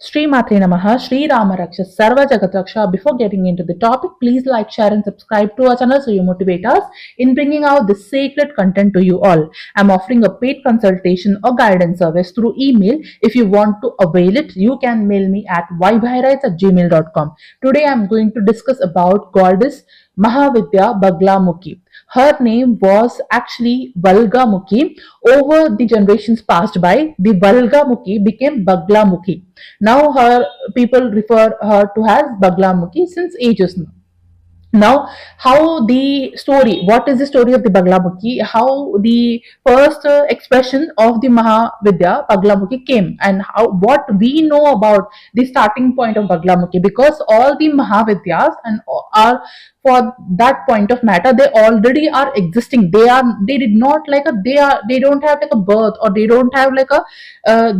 Sri Matre Namaha, Sri Rama Raksha, Sarva Jagat Raksha. Before getting into the topic, please like, share, and subscribe to our channel so you motivate us in bringing out this sacred content to you all. I'm offering a paid consultation or guidance service through email. If you want to avail it, you can mail me at ybhairats@gmail.com. Today, I'm going to discuss about goddess Mahavidya Baglamukhi. Her name was actually Valgamukhi. Over the generations passed by, the Valgamukhi became Baglamukhi. Now her people refer her to as Baglamukhi since ages now. Now, how the story, what is the story of the Baglamukhi, how the first expression of the Mahavidya Baglamukhi came, and how what we know about the starting point of Baglamukhi, because all the Mahavidyas and are, for that point of matter, they already are existing. They did not like a, they don't have like a birth, or they don't have like a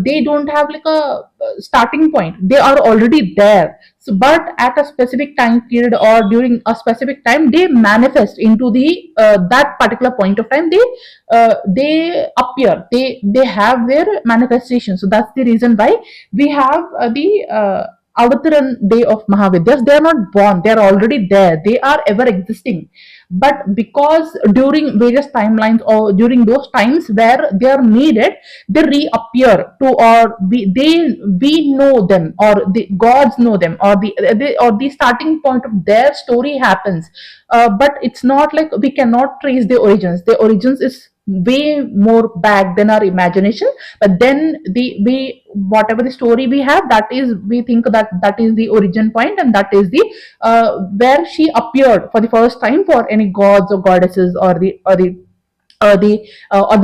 they don't have like a starting point. They are already there. So, but at a specific time period or during a specific time, they manifest into the that particular point of time. They appear. They have their manifestation. So that's the reason why we have the Avataran day of Mahavidyas. They are not born. They are already there. They are ever existing. But because during various timelines or during those times where they are needed, they reappear to, or we know them, or the gods know them, or the starting point of their story happens. But it's not like we cannot trace the origins. The origins is way more back than our imagination, but then we whatever the story we have, that is, we think that is the origin point, and that is the where she appeared for the first time for any gods or goddesses, or the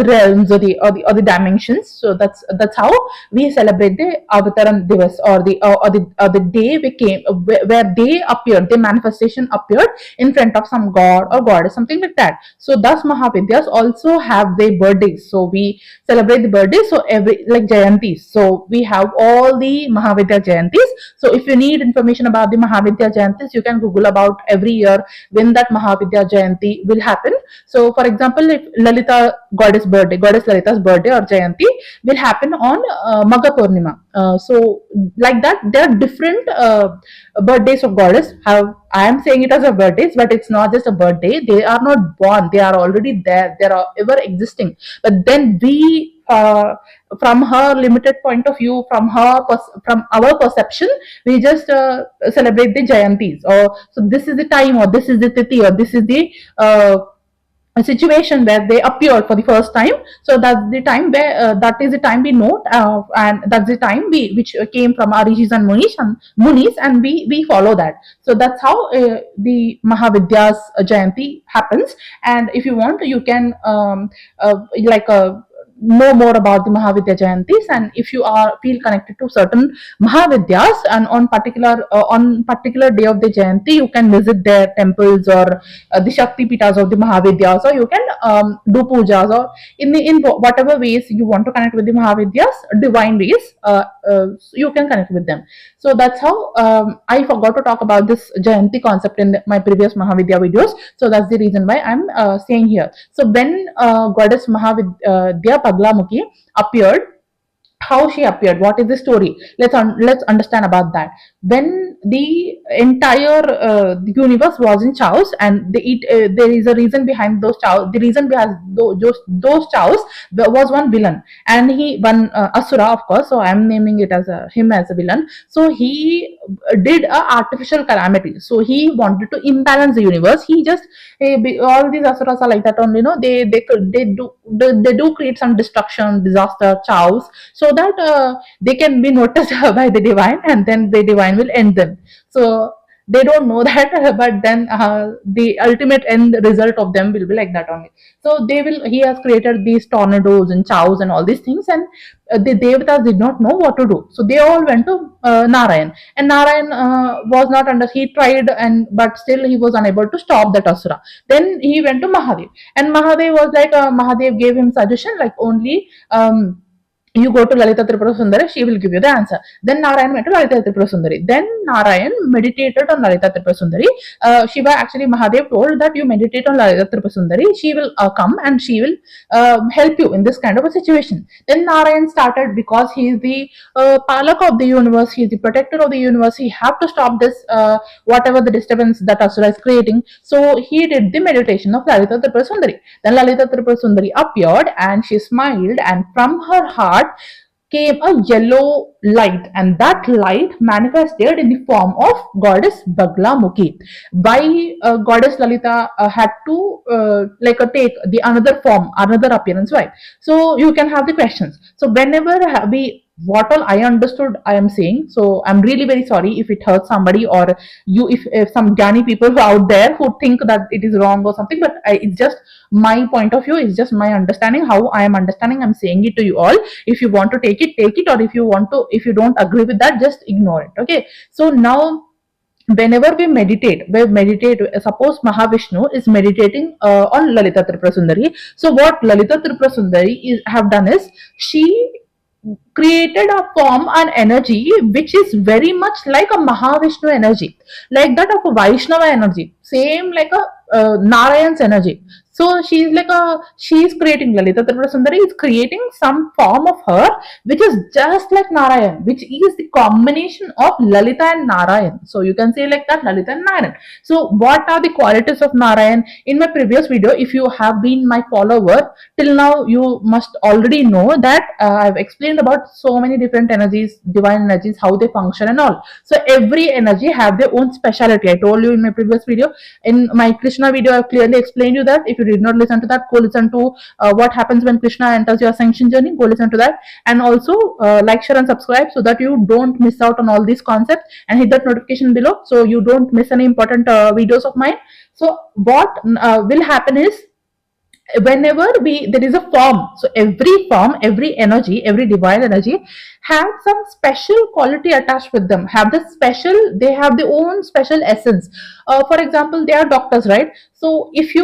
realms, or the dimensions. So that's how we celebrate the Avataran Divas, or the day we came, where they appeared, the manifestation appeared in front of some god or goddess, something like that. So thus Mahavidyas also have their birthdays. So we celebrate the birthdays. So every, like Jayantis. So we have all the Mahavidya Jayantis. So if you need information about the Mahavidya Jayantis, you can Google about every year when that Mahavidya Jayanti will happen. So for example, if Lalita goddess Lalita's birthday or Jayanti will happen on Magha Purnima. So like that, there are different birthdays of goddess. How I am saying it as a birthdays, but it's not just a birthday. They are not born. They are already there. They are ever existing. But then we, from her limited point of view, from our perception, we just celebrate the Jayantis. Or so this is the time, or this is the tithi, or this is the a situation where they appeared for the first time. So that's the time where that is the time we note, and that's the time we which came from our rishis and munis, and we follow that. So that's how the Mahavidya's Jayanti happens. And if you want, you can like know more about the Mahavidya Jayantis, and if you are feel connected to certain Mahavidyas, and on particular day of the Jayanti, you can visit their temples, or the Shakti Pitas of the Mahavidyas, or you can do pujas, or in whatever ways you want to connect with the Mahavidyas, divine ways, you can connect with them. So that's how I forgot to talk about this Jayanti concept in my previous Mahavidya videos. So that's the reason why I'm saying here. So when goddess Mahavidya Baglamukhi appeared, how she appeared, what is the story, let's understand about that. When the entire universe was in chaos, and there is a reason behind those chaos. The reason behind those chaos, there was one villain, and one asura, of course. So I am naming it as him as a villain. So he did a artificial calamity. So he wanted to imbalance the universe. He just all these asuras are like that only, they do create some destruction, disaster, chaos, so that they can be noticed by the divine, and then the divine will end them. So they don't know that, but then the ultimate end result of them will be like that only. So he has created these tornadoes and chaos and all these things, and the devatas did not know what to do. So they all went to Narayan, and Narayan was not he tried, but still he was unable to stop that asura. Then he went to Mahadev, and Mahadev was like, Mahadev gave him suggestion, like only you go to Lalita Tripura Sundari, she will give you the answer. Then Narayan went to Lalita Tripura Sundari. Then Narayan meditated on Lalita Tripura Sundari. Shiva, actually, Mahadev told that you meditate on Lalita Tripura Sundari. She will come and she will help you in this kind of a situation. Then Narayan started, because he is the Palak of the universe, he is the protector of the universe. He have to stop this, whatever the disturbance that Asura is creating. So he did the meditation of Lalita Tripura Sundari. Then Lalita Tripura Sundari appeared and she smiled, and from her heart came a yellow light, and that light manifested in the form of goddess Baglamukhi. Why goddess Lalita had to take the another form, another appearance? Why? So you can have the questions. So whenever we, what all I understood I am saying, so I'm really very sorry if it hurts somebody, or you, if some Gyani people out there who think that it is wrong or something, but it's just my point of view, it's just my understanding, how I am understanding, I'm saying it to you all. If you want to take it, take it, or if you don't agree with that, just ignore it. Okay, so now whenever we meditate, suppose Mahavishnu is meditating on Lalita Tripura Sundari. So what Lalita Tripura Sundari have done is, she created a form and energy which is very much like a Mahavishnu energy, like that of a Vaishnava energy, same like a Narayan's energy. So she's creating, Lalita Tripura Sundari is creating some form of her which is just like Narayan, which is the combination of Lalita and Narayan. So you can say like that, Lalita and Narayan. So what are the qualities of Narayan? In my previous video, if you have been my follower till now, you must already know that I've explained about so many different energies, divine energies, how they function and all. So every energy have their own speciality. I told you in my previous video. In my Krishna video, I've clearly explained you that. If you did not listen to that, go listen to what happens when Krishna enters your ascension journey. Go listen to that, and also like, share and subscribe, so that you don't miss out on all these concepts, and hit that notification below so you don't miss any important videos of mine. So what will happen is, whenever there is a form, so every form, every energy, every divine energy have some special quality attached with them, they have their own special essence. For example, they are doctors, right? So if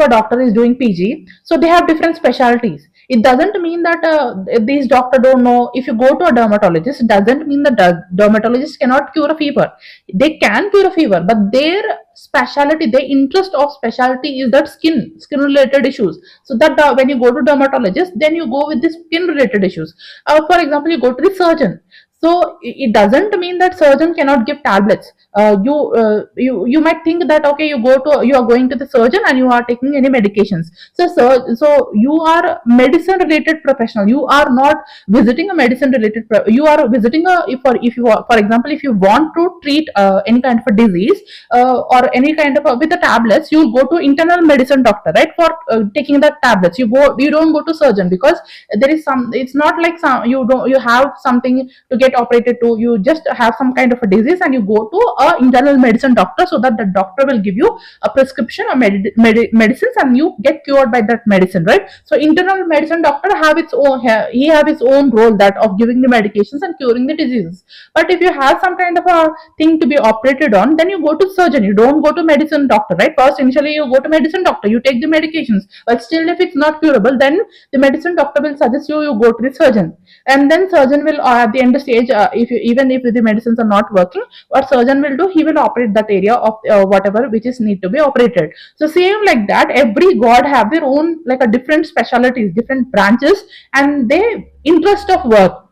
a doctor is doing PG, so they have different specialties. It doesn't mean that these doctor don't know. If you go to a dermatologist, it doesn't mean that dermatologist cannot cure a fever. They can cure a fever, but their specialty, their interest of specialty is that skin related issues. So that when you go to dermatologist, then you go with the skin related issues. For example, you go to the surgeon. So it doesn't mean that surgeon cannot give tablets. You might think that, okay, you are going to the surgeon and you are taking any medications. So you are medicine related professional. You are not visiting a medicine related. You are visiting for example, if you want to treat any kind of a disease or any kind of with the tablets, you go to internal medicine doctor, right? For taking the tablets, you don't go to surgeon, because there is some. It's not like you have something to get operated to. You just have some kind of a disease and you go to a internal medicine doctor, so that the doctor will give you a prescription of medicines and you get cured by that medicine, right? So internal medicine doctor have its own role, that of giving the medications and curing the diseases. But if you have some kind of a thing to be operated on, then you go to surgeon. You don't go to medicine doctor, right? First, initially you go to medicine doctor, you take the medications, but still if it's not curable, then the medicine doctor will suggest you go to the surgeon, and then surgeon will at the end of stage, even if the medicines are not working, what surgeon will do, he will operate that area of whatever which is need to be operated. So same like that, every god have their own, like a different specialties, different branches, and they interest of work.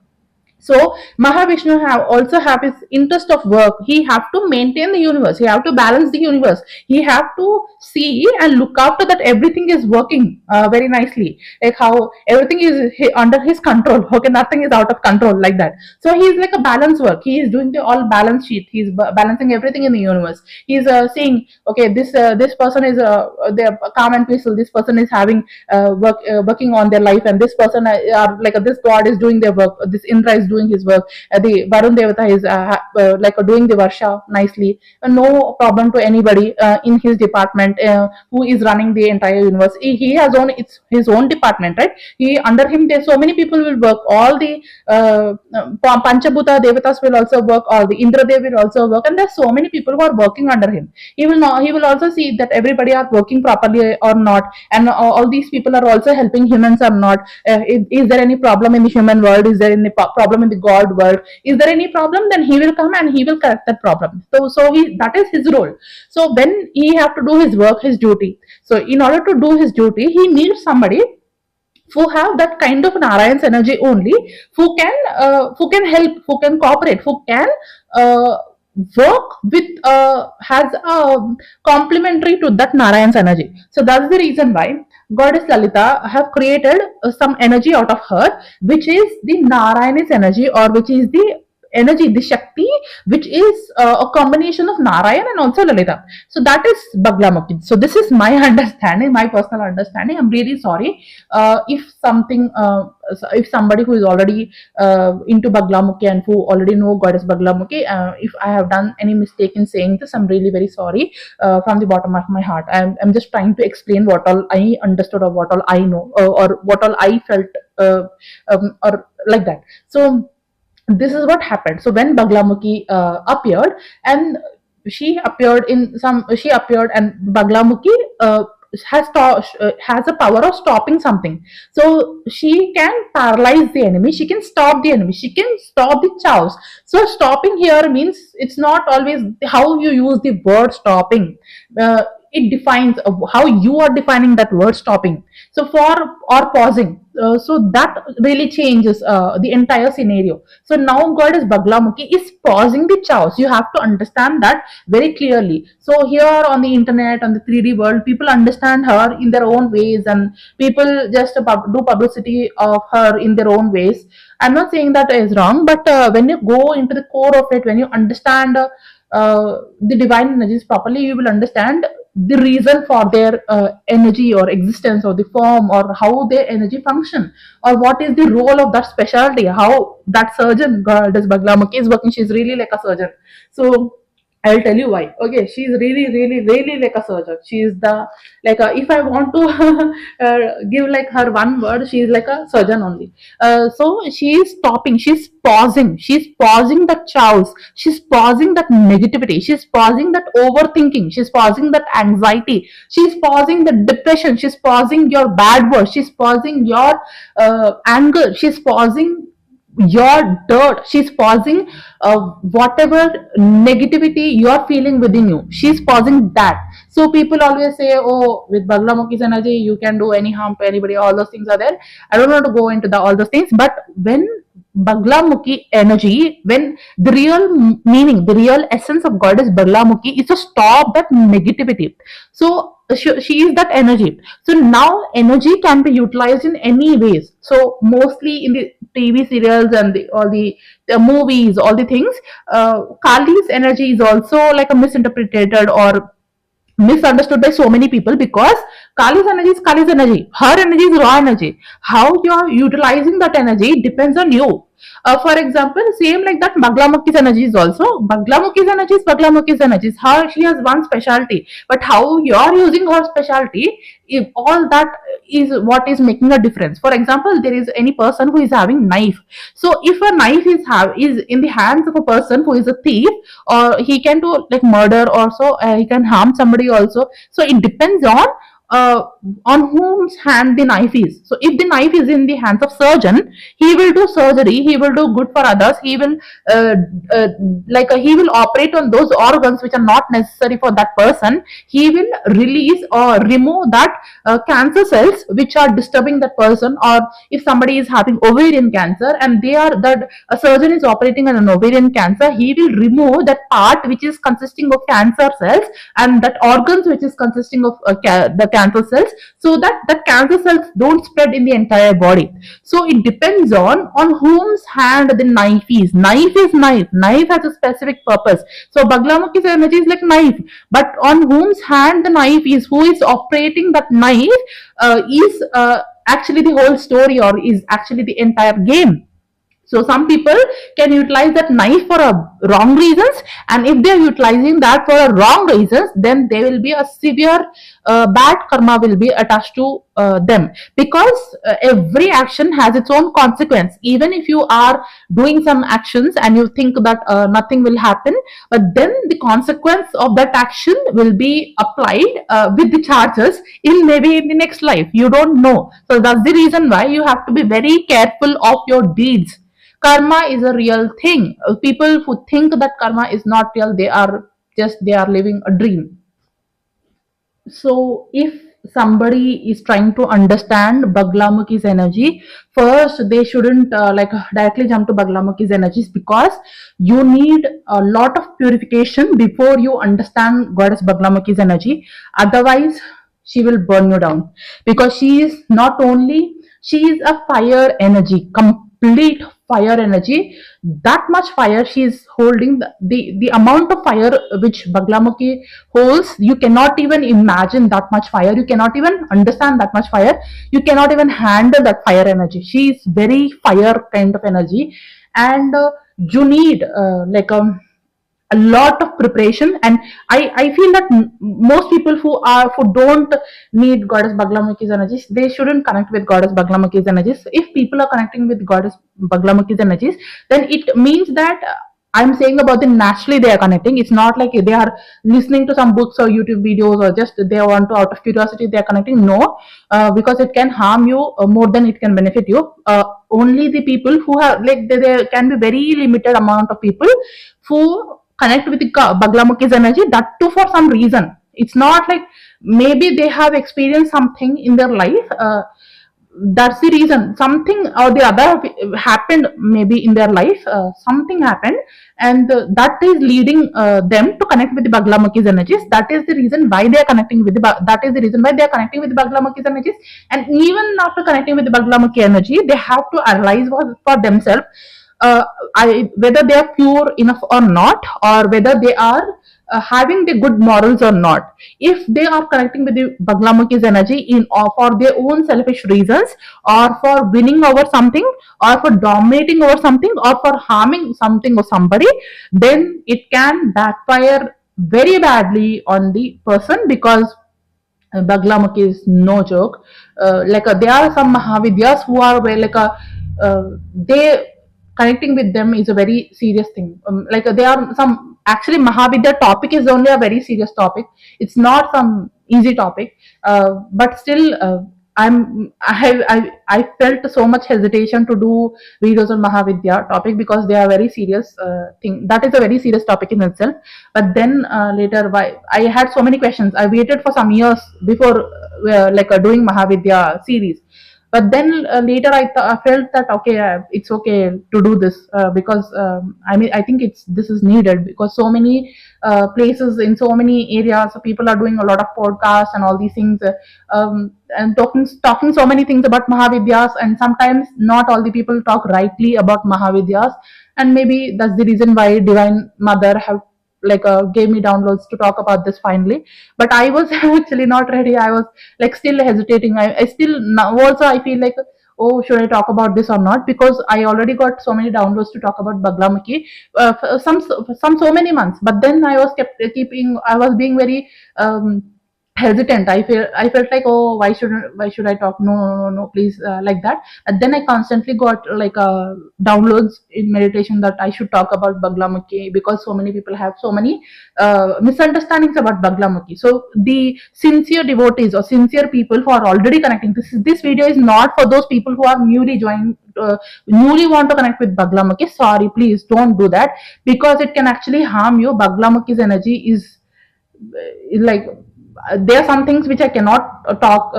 So Mahavishnu also have his interest of work. He have to maintain the universe. He have to balance the universe. He have to see and look after that everything is working very nicely. Like how everything is under his control. Okay, nothing is out of control like that. So he is like a balance work. He is doing the all balance sheet. He is balancing everything in the universe. He is saying, okay, this person is they're calm and peaceful. This person is having working on their life, and this person are like this god is doing their work. This Indra is doing his work. The Varun Devata is doing the Varsha nicely. No problem to anybody in his department who is running the entire universe. He has his own department, right? He under him there so many people will work. All the Panchabhuta Devatas will also work. All the Indradev will also work, and there's so many people who are working under him. He will also see that everybody are working properly or not, and all these people are also helping humans or not. Is there any problem in the human world? Is there any problem in the God world? Is there any problem? Then he will come and he will correct that problem. So that is his role. So when he have to do his work, his duty. So in order to do his duty, he needs somebody who have that kind of Narayan's energy only, who can help, who can cooperate, who can uh, work with has a complementary to that Narayan's energy. So that's the reason why Goddess Lalita have created some energy out of her, which is the Narayan's energy, or which is the energy, the Shakti, which is a combination of Narayan and also Lalita. So that is Baglamukhi. So this is my understanding, my personal understanding. I'm really sorry if somebody who is already into Baglamukhi and who already know Goddess Baglamukhi, if I have done any mistake in saying this, I'm really very sorry from the bottom of my heart. I'm just trying to explain what all I understood or what all I know or what all I felt or like that. So this is what happened. So when Baglamukhi appeared, and she appeared and Baglamukhi has a power of stopping something. So she can paralyze the enemy, she can stop the enemy, she can stop the chaos. So stopping here means it's not always how you use the word stopping. It defines how you are defining that word stopping. So for or pausing, so that really changes the entire scenario. So now Goddess Baglamukhi is pausing the chaos. You have to understand that very clearly. So here on the internet, on the 3D world, people understand her in their own ways, and people just do publicity of her in their own ways. I'm not saying that is wrong, but when you go into the core of it, when you understand the divine energies properly, you will understand the reason for their energy or existence, or the form, or how their energy function, or what is the role of that specialty, how that surgeon Goddess Baglamukhi is working. She's really like a surgeon. So I'll tell you why. Okay, she's really, really, really like a surgeon. She's the if I want to give like her one word, she's like a surgeon only. So she's stopping, she's pausing the chaos, she's pausing that negativity, she's pausing that overthinking, she's pausing that anxiety, she's pausing the depression, she's pausing your bad words, she's pausing your anger, she's pausing your dirt, she's pausing whatever negativity you're feeling within you, she's pausing that. So people always say, oh, with Baglamukhi's energy you can do any harm to anybody, all those things are there. I don't want to go into all those things, but when Baglamukhi energy, when the real meaning, the real essence of Goddess Baglamukhi is to stop that negativity. So she is that energy. So now energy can be utilized in any ways. So mostly in the TV serials and all the movies, all the things, Kali's energy is also like a misinterpreted or misunderstood by so many people, because Kali's energy is Kali's energy. Her energy is raw energy. How you are utilizing that energy depends on you. For example, same like that, Baglamukhi's energy is also Baglamukhi's energy is Baglamukhi's energy. She has one specialty, but how you are using her specialty, if all that is what is making a difference. For example, there is any person who is having knife. So if a knife is in the hands of a person who is a thief, or he can do like murder also, he can harm somebody also. So it depends uh, on whose hand the knife is. So if the knife is in the hands of surgeon, he will do surgery, he will do good for others, he will he will operate on those organs which are not necessary for that person. He will release or remove that cancer cells which are disturbing that person. Or if somebody is having ovarian cancer and a surgeon is operating on an ovarian cancer, he will remove that part which is consisting of cancer cells, and that organs which is consisting of the cancer cells, so that cancer cells don't spread in the entire body. So it depends on whom's hand the knife is. Knife is knife. Knife has a specific purpose. So Baglamukhi's energy is like knife, but on whom's hand the knife is, who is operating that knife, is actually the whole story, or is actually the entire game. So some people can utilize that knife for a wrong reasons, and if they are utilizing that for a wrong reasons, then there will be a severe bad karma will be attached to them, because every action has its own consequence. Even if you are doing some actions and you think that nothing will happen, but then the consequence of that action will be applied with the charges in maybe in the next life. You don't know. So that's the reason why you have to be very careful of your deeds. Karma is a real thing. People who think that karma is not real, they are living a dream. So if somebody is trying to understand Baglamukhi's energy, first they shouldn't directly jump to Baglamukhi's energies, because you need a lot of purification before you understand Goddess Baglamukhi's energy. Otherwise, she will burn you down, because she is a fire energy, complete fire energy. That much fire she is holding, the amount of fire which Baglamukhi holds, you cannot even imagine that much fire. You cannot even understand that much fire. You cannot even handle that fire energy. She is very fire kind of energy, and you need a lot of preparation. And I feel that most people who don't need Goddess Baglamukhi's energies, they shouldn't connect with Goddess Baglamukhi's energies. If people are connecting with Goddess Baglamukhi's energies, then it means that I'm saying about the naturally they are connecting. It's not like they are listening to some books or YouTube videos, or just they want to, out of curiosity, they are connecting. No, because it can harm you more than it can benefit you. Only the people who have, like, there can be very limited amount of people who connect with the Baglamukhi's energy, that too for some reason. It's not like maybe they have experienced something in their life. That's the reason. Something or the other happened maybe in their life. Something happened, and that is leading them to connect with the Baglamukhi's energies. That is the reason why they are connecting with that is the reason why they are connecting with the Baglamukhi's energies. And even after connecting with the Baglamukhi energy, they have to analyze for themselves whether they are pure enough or not, or whether they are having the good morals or not. If they are connecting with the Baglamukhi's energy in or for their own selfish reasons, or for winning over something, or for dominating over something, or for harming something or somebody, then it can backfire very badly on the person, because Baglamukhi is no joke. There are some Mahavidyas who are they connecting with them is a very serious thing. There are some, actually Mahavidya topic is only a very serious topic. It's not some easy topic, but still I felt so much hesitation to do videos on Mahavidya topic, because they are very serious thing. That is a very serious topic in itself. But then later, I had so many questions. I waited for some years before doing Mahavidya series. But then later I felt that okay, it's okay to do this, because I think this is needed, because so many places in so many areas, so people are doing a lot of podcasts and all these things, and talking so many things about Mahavidyas, and sometimes not all the people talk rightly about Mahavidyas, and maybe that's the reason why Divine Mother have gave me downloads to talk about this finally. But I was actually not ready. I was still hesitating. I still now also I feel like, oh, should I talk about this or not, because I already got so many downloads to talk about Baglamukhi some so many months. But then I was I was being very hesitant. I felt like, oh, why should I talk? No, please, like that. And then I constantly got downloads in meditation that I should talk about Baglamukhi, because so many people have so many misunderstandings about Baglamukhi. So the sincere devotees or sincere people who are already connecting, this video is not for those people who are newly joined, newly want to connect with Baglamukhi. Sorry, please don't do that, because it can actually harm you. Baglamukhi's energy is there are some things which I cannot talk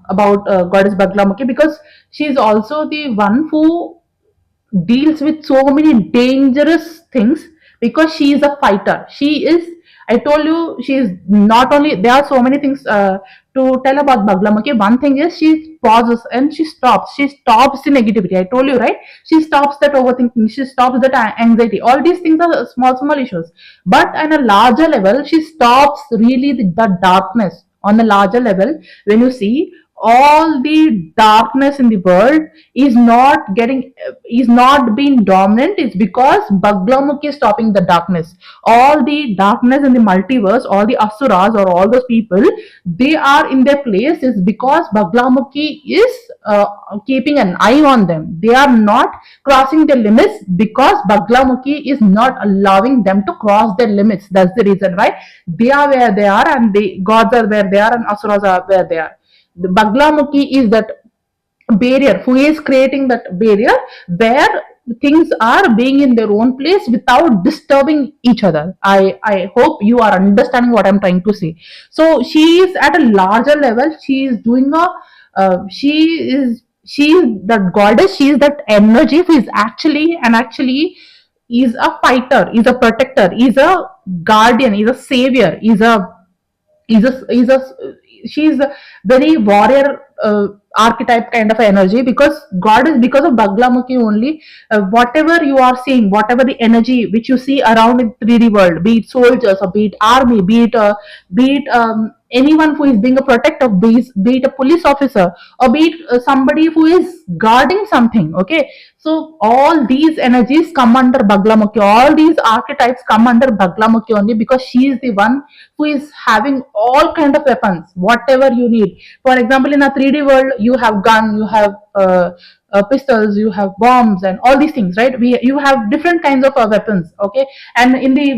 about Goddess Baglamukhi, because she is also the one who deals with so many dangerous things, because she is a fighter. She is, I told you, she is not only, there are so many things to tell about Baglamukhi. One thing is she pauses and she stops the negativity. I told you, right? She stops that overthinking, she stops that anxiety. All these things are small issues, but on a larger level she stops really the darkness. On a larger level, when you see all the darkness in the world is not being dominant. It's because Baglamukhi is stopping the darkness. All the darkness in the multiverse, all the asuras or all those people, they are in their place is because Baglamukhi is keeping an eye on them. They are not crossing their limits because Baglamukhi is not allowing them to cross their limits. That's the reason why they are where they are, and the gods are where they are, and asuras are where they are. The Baglamukhi is that barrier, who is creating that barrier where things are being in their own place without disturbing each other. I hope you are understanding what I'm trying to say. So she is at a larger level. She is doing a she is that goddess. She is that energy who is actually is a fighter, is a protector, is a guardian, is a savior, is a she's a very warrior archetype kind of energy, because God is, because of Baglamukhi only, whatever you are seeing, whatever the energy which you see around in 3D world, be it soldiers or be it army, be it anyone who is being a protector, be it a police officer, or be it somebody who is guarding something. Okay, so all these energies come under Baglamukhi. All these archetypes come under Baglamukhi only because she is the one who is having all kind of weapons, whatever you need. For example, in a 3D world, you have gun, you have pistols, you have bombs, and all these things, right? You have different kinds of weapons. Okay, and in the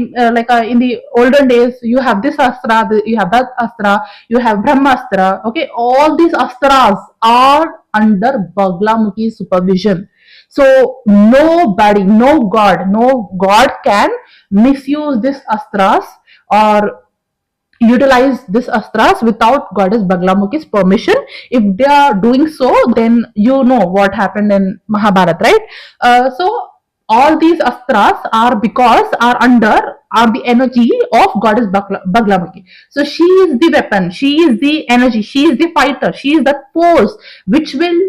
in the olden days, you have this astra, you have that astra, you have Brahmastra. Okay, all these astras are under Baglamukhi's supervision. So nobody, no god can misuse this astras or utilize this astras without goddess Baglamukhi's permission. If they are doing so, then you know what happened in Mahabharata, right? So all these astras are the energy of goddess Baglamukhi. So she is the weapon, she is the energy, she is the fighter, she is that force which will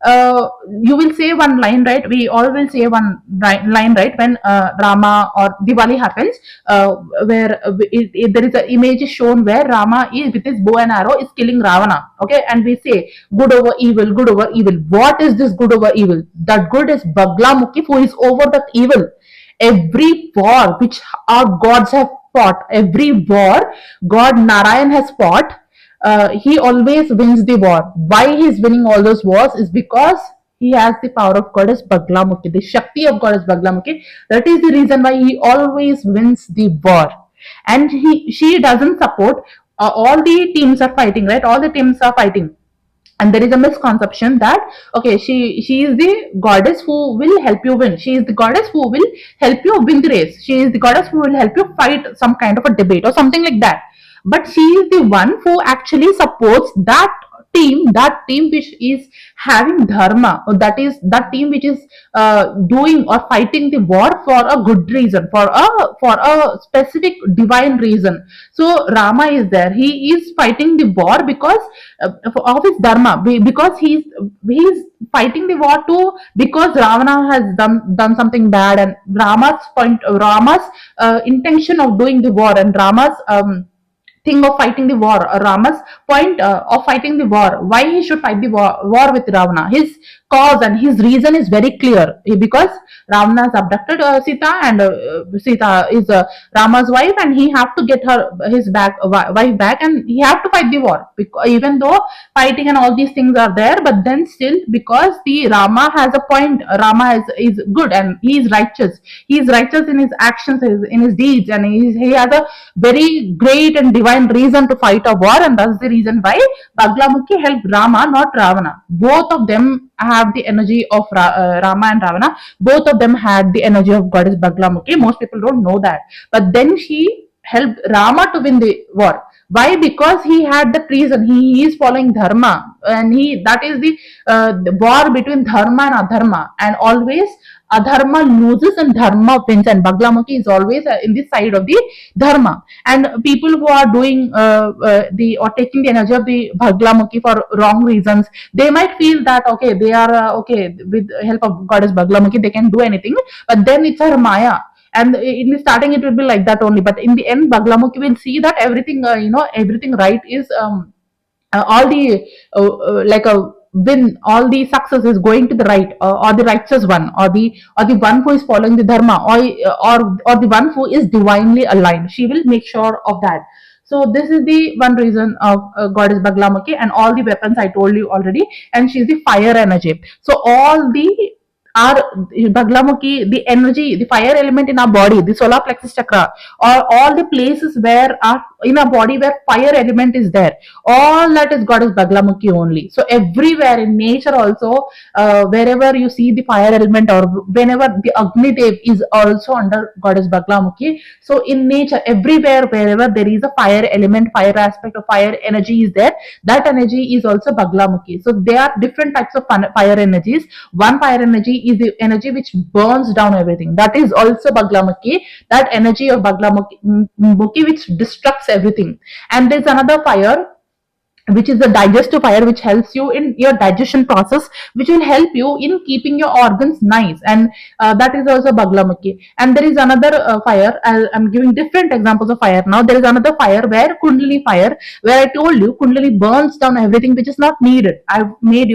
you will say one line, right? We all will say one line, right? When Rama or Diwali happens, where there is an image shown where Rama is with his bow and arrow is killing Ravana. Okay, and we say good over evil, good over evil. What is this good over evil? That good is Baglamukhi, who is over that evil. Every war which our gods have fought, every war God Narayan has fought, he always wins the war. Why he is winning all those wars is because he has the power of goddess Baglamukhi, the Shakti of goddess Baglamukhi. That is the reason why he always wins the war. And she doesn't support, all the teams are fighting, right? All the teams are fighting. And there is a misconception that okay, she is the goddess who will help you win. She is the goddess who will help you win the race. She is the goddess who will help you fight some kind of a debate or something like that. But she is the one who actually supports that team which is having dharma, or that team which is doing or fighting the war for a good reason, for a specific divine reason. So Rama is there, he is fighting the war because of his dharma, because he's fighting the war too because Ravana has done something bad, and Rama's intention of doing the war, and Rama's thing of fighting the war, Rama's point of fighting the war, why he should fight the war with Ravana. His cause and his reason is very clear, because Ravana has abducted Sita, and Sita is Rama's wife, and he have to get his wife back, and he have to fight the war. Even though fighting and all these things are there, but then still, because the Rama has a point, Rama is good and he is righteous. He is righteous in his actions, in his deeds, and he has a very great and divine reason to fight a war, and that's the reason why Baglamukhi helped Rama, not Ravana. Both of them have the energy of Rama and Ravana. Both of them had the energy of goddess Baglamukhi. Most people don't know that. But then she helped Rama to win the war. Why? Because he had the reason. He is following dharma, and that is the war between dharma and adharma, and always adharma loses and dharma wins, and Baglamukhi is always in the side of the dharma. And people who are doing or taking the energy of the Baglamukhi for wrong reasons, they might feel that okay, they are okay with help of goddess Baglamukhi, they can do anything, but then it's her Maya. And in the starting, it will be like that only. But in the end, Baglamukhi will see that everything, everything right is all the like a win, all the success is going to the right, or the righteous one, or the one who is following the dharma, or the one who is divinely aligned. She will make sure of that. So this is the one reason of goddess Baglamukhi, and all the weapons I told you already, and she's the fire energy. So all the our Baglamukhi, the energy, the fire element in our body, the solar plexus chakra, or all the places where our in our body where fire element is there, all that is goddess Baglamukhi only. So everywhere in nature also, wherever you see the fire element, or whenever the Agni Dev is also under goddess Baglamukhi. So in nature, everywhere wherever there is a fire element, fire aspect of fire energy is there, that energy is also Baglamukhi. So there are different types of fire energies. One fire energy is the energy which burns down everything. That is also Baglamukhi. That energy of Baglamukhi which destructs everything. And there's another fire which is the digestive fire, which helps you in your digestion process, which will help you in keeping your organs nice, and that is also Baglamukhi. And there is another fire. I'm giving different examples of fire now. There is another fire where Kundalini fire, where I told you Kundalini burns down everything which is not needed. I made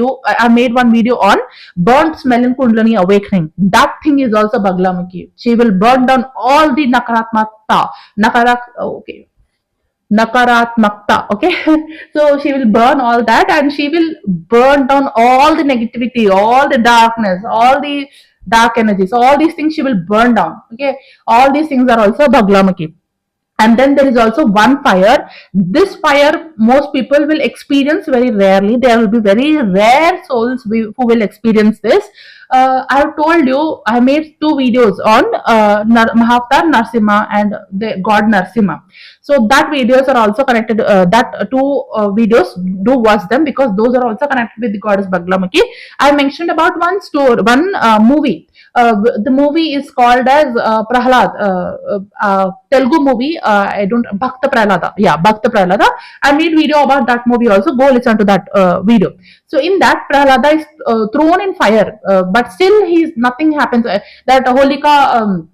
one video on burnt smell in Kundalini awakening. That thing is also Baglamukhi. She will burn down all the nakaratmakta. Okay. So she will burn all that, and she will burn down all the negativity, all the darkness, all the dark energies, all these things she will burn down. Okay. All these things are also Baglamukhi. And then there is also one fire. This fire most people will experience very rarely. There will be very rare souls who will experience this. I have told you, I made two videos on Mahavatar Narsimha and the god Narsimha. So that videos are also connected. That two videos, do watch them, because those are also connected with the goddess Baglamukhi. I mentioned about one movie. The movie is called as Prahlad, Telugu movie. I don't Bhakta Prahlada. Yeah, Bhakta Prahlada. I made video about that movie also. Go listen to that video. So in that, Prahlada is thrown in fire, but still nothing happens. That Holika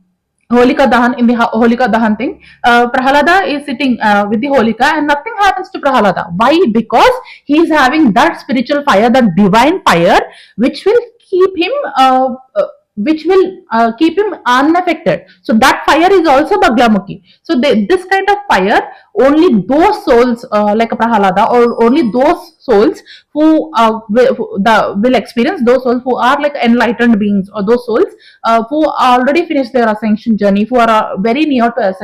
Dahan, in the Holika Dahan thing, Prahalada is sitting with the Holika, and nothing happens to Prahalada. Why? Because he is having that spiritual fire, that divine fire, which will keep him unaffected. So that fire is also Baglamukhi. So this kind of fire, only those souls like Prahalada, or only those souls who will experience, those souls who are like enlightened beings, or those souls who already finished their ascension journey, who are very near to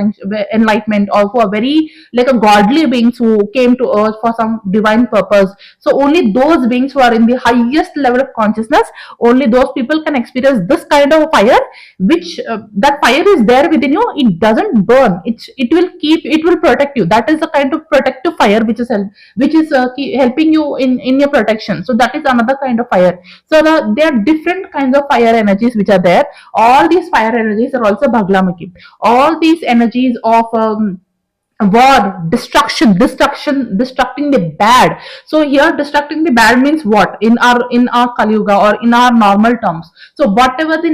enlightenment, or who are very like a godly beings who came to earth for some divine purpose. So only those beings who are in the highest level of consciousness, only those people can experience this kind of fire, which that fire is there within you. It doesn't burn. It will protect you. That is a kind of protective fire which is helping you in your protection. So that is another kind of fire. So there are different kinds of fire energies which are there. All these fire energies are also Baglamukhi. All these energies of war, destructing the bad. So here, destructing the bad means what? In our Kali Yuga, or in our normal terms. So whatever the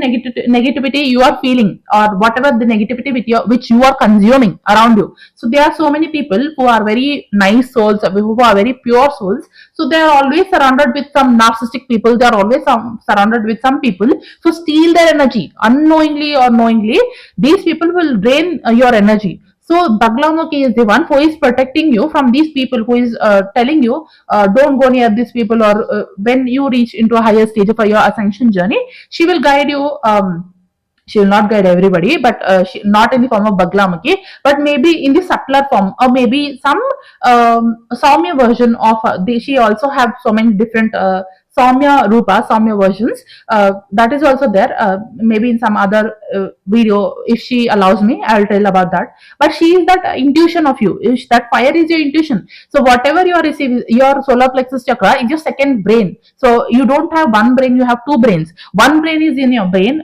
negativity you are feeling, or whatever the negativity which you are consuming around you. So there are so many people who are very nice souls, who are very pure souls. So they are always surrounded with some narcissistic people. They are always surrounded with some people who steal their energy unknowingly or knowingly. These people will drain your energy. So Baglamukhi is the one who is protecting you from these people, who is telling you don't go near these people, or when you reach into a higher stage of your ascension journey, she will guide you. She will not guide everybody, but not in the form of Baglamukhi, but maybe in the subtler form, or maybe some Saumya version of she also have so many different Saumya Rupa, Saumya versions. That is also there. Maybe in some other video, if she allows me, I'll tell about that. But she is that intuition of you. That fire is your intuition. So whatever you are receiving, your solar plexus chakra is your second brain. So you don't have one brain, you have two brains. One brain is in your brain,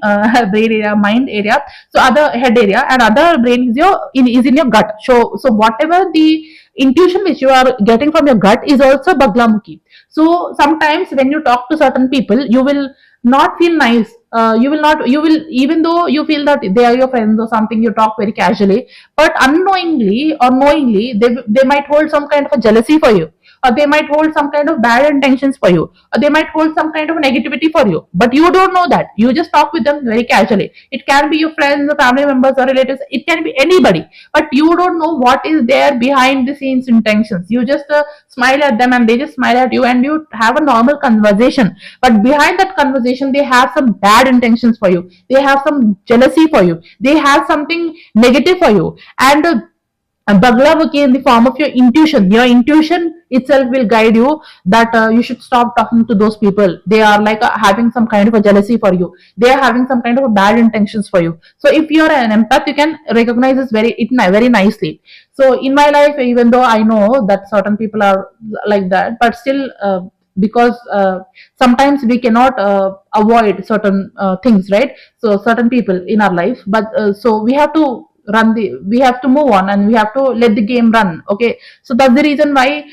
brain area, mind area. So other head area, and other brain is in your gut. So whatever the intuition which you are getting from your gut is also Baglamukhi. So sometimes when you talk to certain people, you will not feel nice. You will, even though you feel that they are your friends or something, you talk very casually, but unknowingly or knowingly, they might hold some kind of a jealousy for you, or they might hold some kind of bad intentions for you, or they might hold some kind of negativity for you, but you don't know that. You just talk with them very casually. It can be your friends or family members or relatives, it can be anybody, but you don't know what is there behind the scenes intentions. You just smile at them and they just smile at you, and you have a normal conversation, but behind that conversation they have some bad intentions for you, they have some jealousy for you, they have something negative for you. And Bhagavad in the form of your intuition. Your intuition itself will guide you that you should stop talking to those people. They are like having some kind of a jealousy for you. They are having some kind of a bad intentions for you. So if you are an empath, you can recognize this very nicely. So in my life, even though I know that certain people are like that, but still. Because sometimes we cannot avoid certain things, right? So certain people in our life, but so we have to move on and we have to let the game run. Okay, so that's the reason why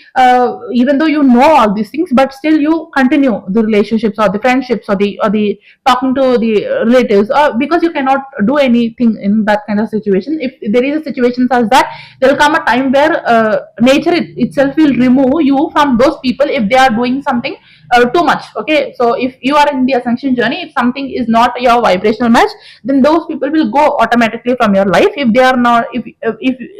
even though you know all these things, but still you continue the relationships or the friendships or the talking to the relatives, because you cannot do anything in that kind of situation. If there is a situation such that there will come a time where nature itself will remove you from those people if they are doing something too much. Okay, so if you are in the ascension journey, if something is not your vibrational match, then those people will go automatically from your life. If they are not, if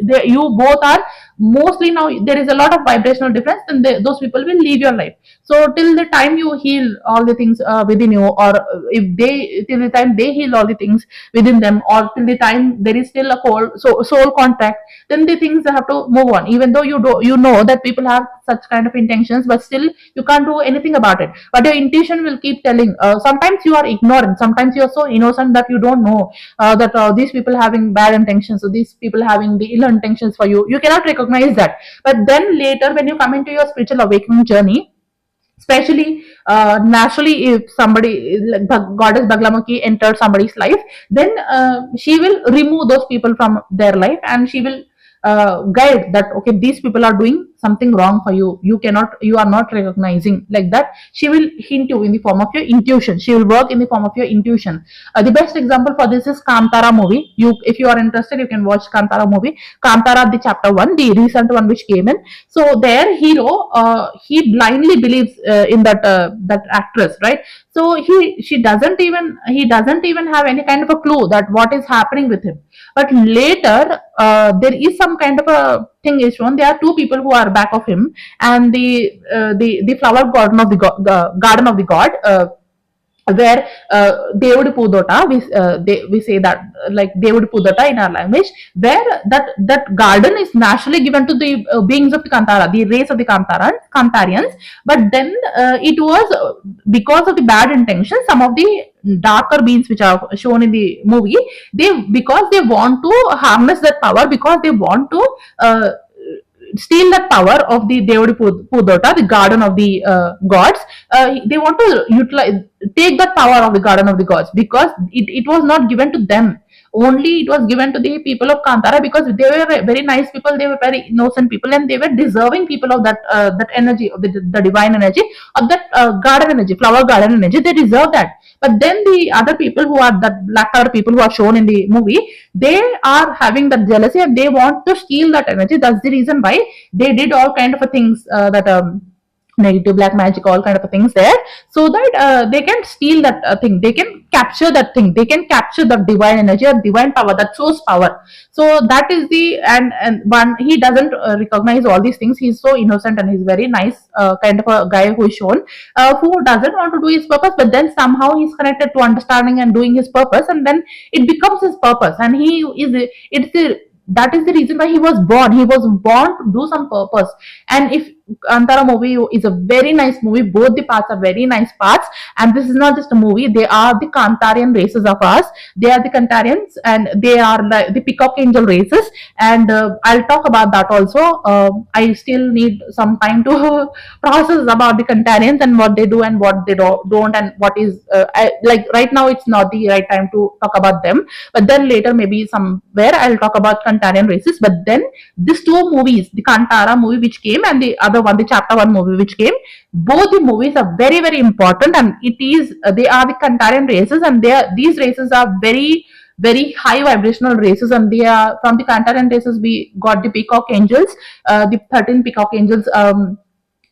they, you both are mostly, now there is a lot of vibrational difference, then those people will leave your life. So till the time you heal all the things within you, or if they, till the time they heal all the things within them, or till the time there is still a soul contact, then the things have to move on. Even though you know that people have such kind of intentions, but still you can't do anything about it. But your intuition will keep telling. Sometimes you are ignorant, sometimes you are so innocent that you don't know that these people having bad intentions, or these people having the ill intentions for you. You cannot recognize that. But then later, when you come into your spiritual awakening journey, especially naturally, if somebody like goddess Baglamaki entered somebody's life, then she will remove those people from their life, and she will guide that, okay, these people are doing something wrong for you, you are not recognizing. Like that, she will hint you in the form of your intuition. She will work in the form of your intuition. The best example for this is Kantara movie. If you are interested, you can watch Kantara movie. Kantara, the chapter 1, the recent one which came in. So their hero, he blindly believes in that actress, right? So he doesn't even have any kind of a clue that what is happening with him. But later, there is some kind of a thing is shown. There are two people who are back of him, and the flower garden of the garden of the god. Where Devud Pudota, we say that like Devud Pudota in our language, where that garden is naturally given to the beings of the Kantara, the race of the Kantarians. But then it was because of the bad intentions, some of the darker beings which are shown in the movie, because they want to harness that power, because they want to steal that power of the Devadi Pudota, the garden of the gods. They want to take that power of the garden of the gods, because it was not given to them. Only it was given to the people of Kantara, because they were very nice people, they were very innocent people, and they were deserving people of that energy, of the divine energy, of that garden energy, flower garden energy. They deserve that. But then the other people who are that black color people who are shown in the movie, they are having that jealousy and they want to steal that energy. That's the reason why they did all kind of things that negative black magic, all kind of things there, so that they can steal that thing, they can capture that thing, they can capture the divine energy or divine power, that source power. So that is the and one, he doesn't recognize all these things. He's so innocent and he's very nice kind of a guy who is shown, who doesn't want to do his purpose, but then somehow he's connected to understanding and doing his purpose, and then it becomes his purpose, and he is it's the that is the reason why he was born. He was born to do some purpose. And if Kantara movie is a very nice movie, both the parts are very nice parts, and this is not just a movie, they are the Kantarian races of us. They are the Kantarians, and they are the peacock angel races, and I'll talk about that also. I still need some time to process about the Kantarians and what they do and what they don't, and what is like right now it's not the right time to talk about them, but then later maybe somewhere I'll talk about Kantarian races. But then these two movies, the Kantara movie which came and the other one, the chapter 1 movie which came, both the movies are very, very important, and it is they are the Kantarian races, and these races are very, very high vibrational races, and they are from the Kantarian races we got the peacock angels, the 13 peacock angels,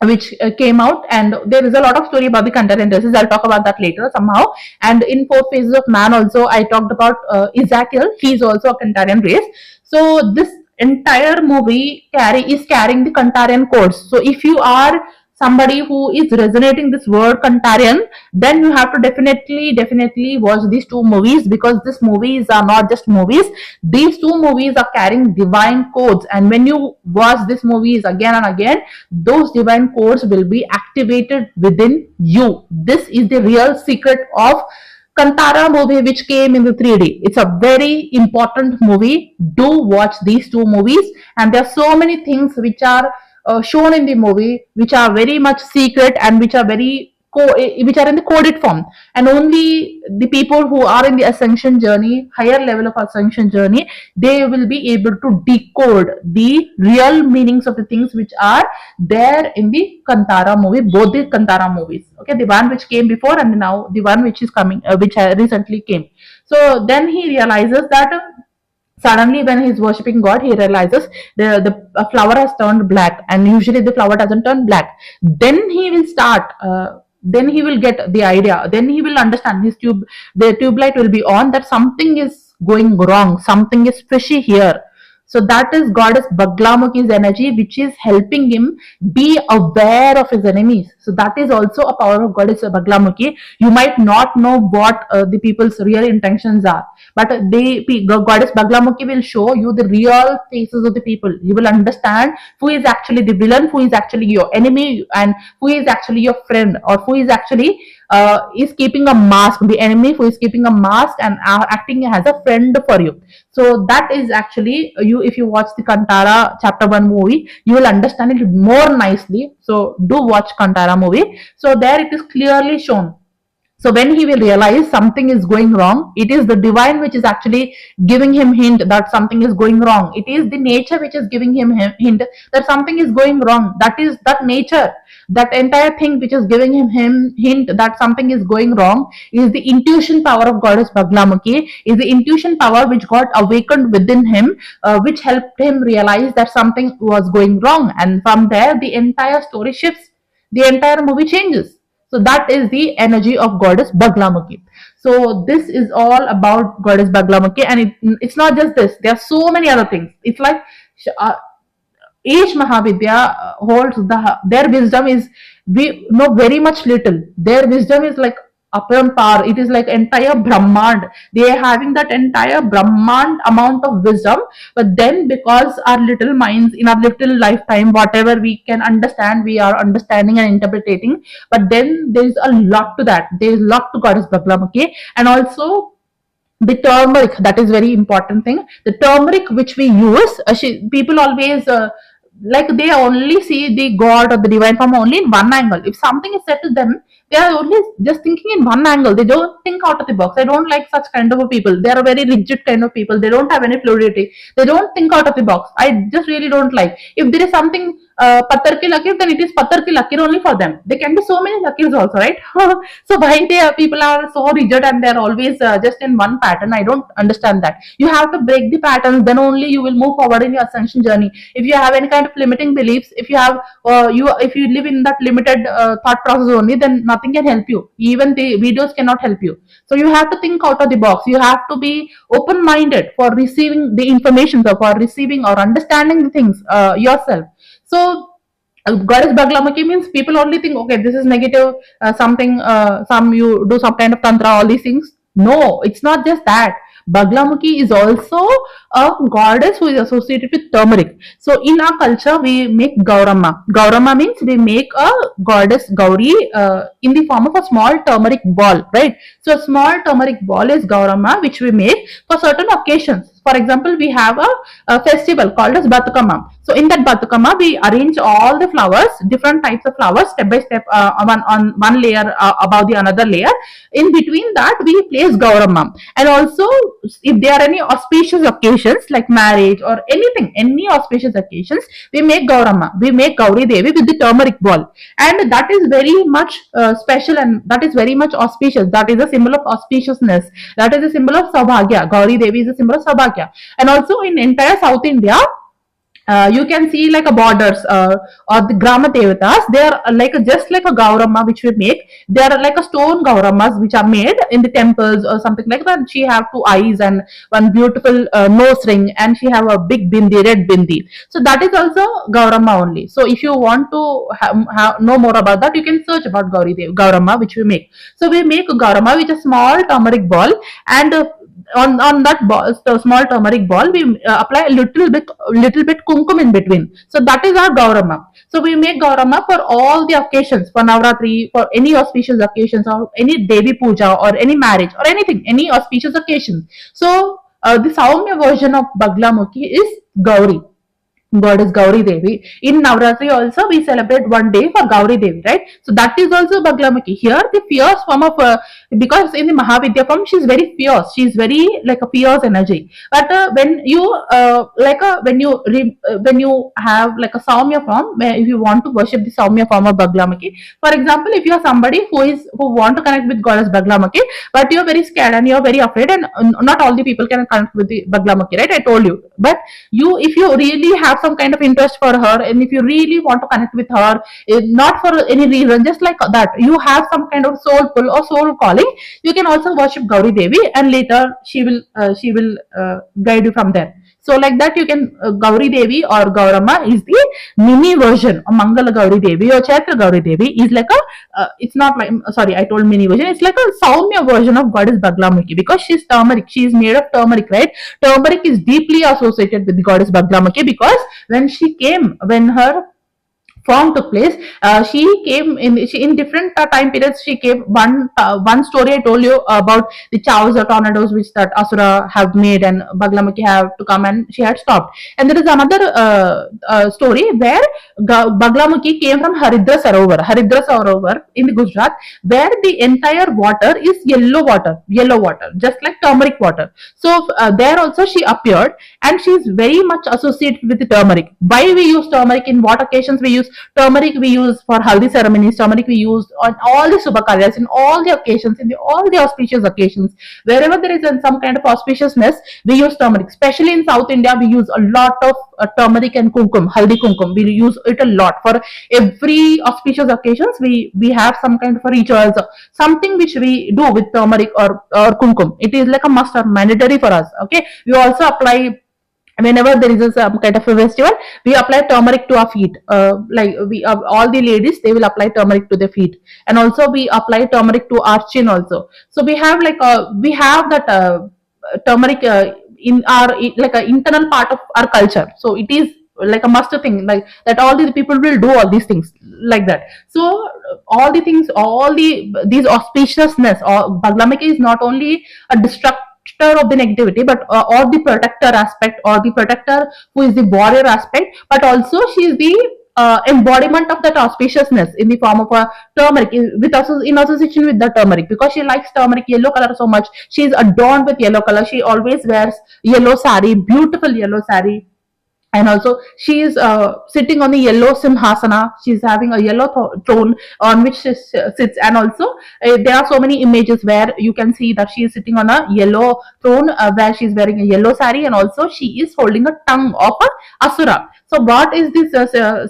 which came out, and there is a lot of story about the Kantarian races. I'll talk about that later somehow. And in Four Phases of Man also, I talked about Ezekiel. He's also a Kantarian race. So this entire movie is carrying the Kantarian codes. So if you are somebody who is resonating this word Kantarian, then you have to definitely watch these two movies, because these movies are not just movies. These two movies are carrying divine codes, and when you watch these movies again and again, those divine codes will be activated within you. This is the real secret of Kantara movie, which came in the 3D. It's a very important movie. Do watch these two movies, and there are so many things which are shown in the movie, which are very much secret and which are which are in the coded form, and only the people who are in the ascension journey, higher level of ascension journey, they will be able to decode the real meanings of the things which are there in the Kantara movie, both the Kantara movies. Okay, the one which came before and now the one which is coming, which recently came. So then he realizes that. Suddenly, when he's worshipping God, he realizes the flower has turned black, and usually the flower doesn't turn black. Then he will start. Then he will get the idea. Then he will understand the tube light will be on, that something is going wrong. Something is fishy here. So that is goddess Baglamukhi's energy, which is helping him be aware of his enemies. So that is also a power of goddess Baglamukhi. You might not know what the people's real intentions are, but goddess Baglamukhi will show you the real faces of the people. You will understand who is actually the villain, who is actually your enemy, and who is actually your friend, or who is actually is keeping a mask, the enemy who is keeping a mask and acting as a friend for you. So that is actually you. If you watch the Kantara chapter 1 movie, you will understand it more nicely. So do watch Kantara movie. So there it is clearly shown. So when he will realize something is going wrong, it is the divine which is actually giving him hint that something is going wrong. It is the nature which is giving him hint that something is going wrong. That is that nature, that entire thing which is giving him hint that something is going wrong is the intuition power of goddess Baglamukhi, is the intuition power which got awakened within him, which helped him realize that something was going wrong. And from there, the entire story shifts. The entire movie changes. So that is the energy of goddess Baglamukhi. So this is all about goddess Baglamukhi, and it's not just this. There are so many other things. It's like each Mahavidya holds their wisdom is, we know very much little. Their wisdom is like aparampar. It is like entire Brahmand. They are having that entire Brahmand amount of wisdom. But then, because our little minds in our little lifetime, whatever we can understand, we are understanding and interpreting. But then there is a lot to that. There is a lot to goddess Baglamukhi, and also the turmeric. That is very important thing. The turmeric which we use, people always. Like they only see the god or the divine form only in one angle. If something is said to them, they are only just thinking in one angle. They don't think out of the box. I don't like such kind of a people. They are very rigid kind of people. They don't have any fluidity. They don't think out of the box. I just really don't like. If there is something pattar ki lakir, then it is pattar ki lakir only for them. There can be so many lakirs also, right? So why people are so rigid and they are always just in one pattern? I don't understand that. You have to break the patterns, then only you will move forward in your ascension journey. If you have any kind of limiting beliefs, if you have if you live in that limited thought process only, then nothing can help you. Even the videos cannot help you. So you have to think out of the box. You have to be open-minded for receiving the information, or for receiving or understanding the things yourself. So goddess Baglamukhi means people only think, okay, this is negative, some you do some kind of tantra, all these things. No, it's not just that. Baglamukhi is also a goddess who is associated with turmeric. So in our culture, we make Gauramma. Gauramma means we make a goddess Gauri in the form of a small turmeric ball, right? So a small turmeric ball is Gauramma, which we make for certain occasions. For example, we have a festival called as Batukama. So in that Batukama, we arrange all the flowers, different types of flowers, step by step, on one layer above the another layer. In between that, we place Gauramma. And also, if there are any auspicious occasions like marriage or anything, any auspicious occasions, we make Gauramma. We make Gauri Devi with the turmeric ball. And that is very much special, and that is very much auspicious. That is a symbol of auspiciousness. That is a symbol of Saubhagya. Gauri Devi is a symbol of Saubhagya. And also in entire South India, you can see like a borders or the grama devatas. They are like just like a gaurama which we make. They are like a stone gauramas which are made in the temples or something like that. She have two eyes and one beautiful nose ring, and she have a big bindi, red bindi. So that is also gaurama only. So if you want to know more about that, you can search about gaurama which we make. So we make gaurama with a small turmeric ball, and on that ball, the small turmeric ball, we apply a little bit kumkum in between. So that is our gaurama. So we make gaurama for all the occasions, for navratri, for any auspicious occasions, or any devi puja, or any marriage, or anything, any auspicious occasion. So the Saumya version of baglamukhi is Gauri, goddess Gauri Devi. In Navratri also we celebrate one day for Gauri Devi, right? So that is also Baglamukhi. Here the fierce form of because in the Mahavidya form she is very fierce. She is very like a fierce energy. But when you when you have like a Saumya form, where if you want to worship the Saumya form of Baglamukhi, for example, if you are somebody who want to connect with goddess Baglamukhi, but you are very scared and you are very afraid, and not all the people can connect with the Baglamukhi, right? I told you, but you, if you really have some kind of interest for her, and if you really want to connect with her, not for any reason, just like that, you have some kind of soul pull or soul calling, you can also worship Gauri Devi, and later she will guide you from there. So like that you can Gauri Devi or Gaurama is the mini version of Mangala Gauri Devi or Chaitra Gauri Devi is like a it's not like, sorry, I told mini version, it's like a Saumya version of goddess Baglamukhi, because she's turmeric, she is made of turmeric, right? Turmeric is deeply associated with the goddess Baglamukhi, because when her form took place, she came in different time periods. She came one story I told you about the chows or tornadoes which that Asura have made, and Baglamukhi have to come, and she had stopped. And there is another story where Baglamukhi came from Haridra Sarovar in the Gujarat, where the entire water is yellow water, just like turmeric water. So there also she appeared, and she is very much associated with the turmeric. Why we use turmeric, in what occasions we use turmeric? We use for haldi ceremonies. Turmeric we use on all the subhakaryas, in all the occasions, all the auspicious occasions. Wherever there is some kind of auspiciousness, we use turmeric. Especially in South India, we use a lot of turmeric and kumkum, haldi kumkum. We use it a lot for every auspicious occasions. We have some kind of a rituals, something which we do with turmeric or kumkum. It is like a must or mandatory for us. Okay, we also apply whenever there is some kind of a festival, we apply turmeric to our feet. Like we all the ladies, they will apply turmeric to their feet, and also we apply turmeric to our chin also. So we have like we have that turmeric in our like an internal part of our culture. So it is like a must thing, like that all these people will do all these things like that. So all the things, all these auspiciousness, or Baglamukhi is not only a destructor of the negativity, but or the protector aspect, or the protector who is the warrior aspect, but also she is the embodiment of that auspiciousness in the form of a turmeric, in association with the turmeric, because she likes turmeric yellow color so much. She is adorned with yellow color. She always wears yellow sari, beautiful yellow sari, and also she is sitting on the yellow simhasana. She's having a yellow throne on which she sits, and also there are so many images where you can see that she is sitting on a yellow throne where she is wearing a yellow sari, and also she is holding a tongue of a asura. So what is this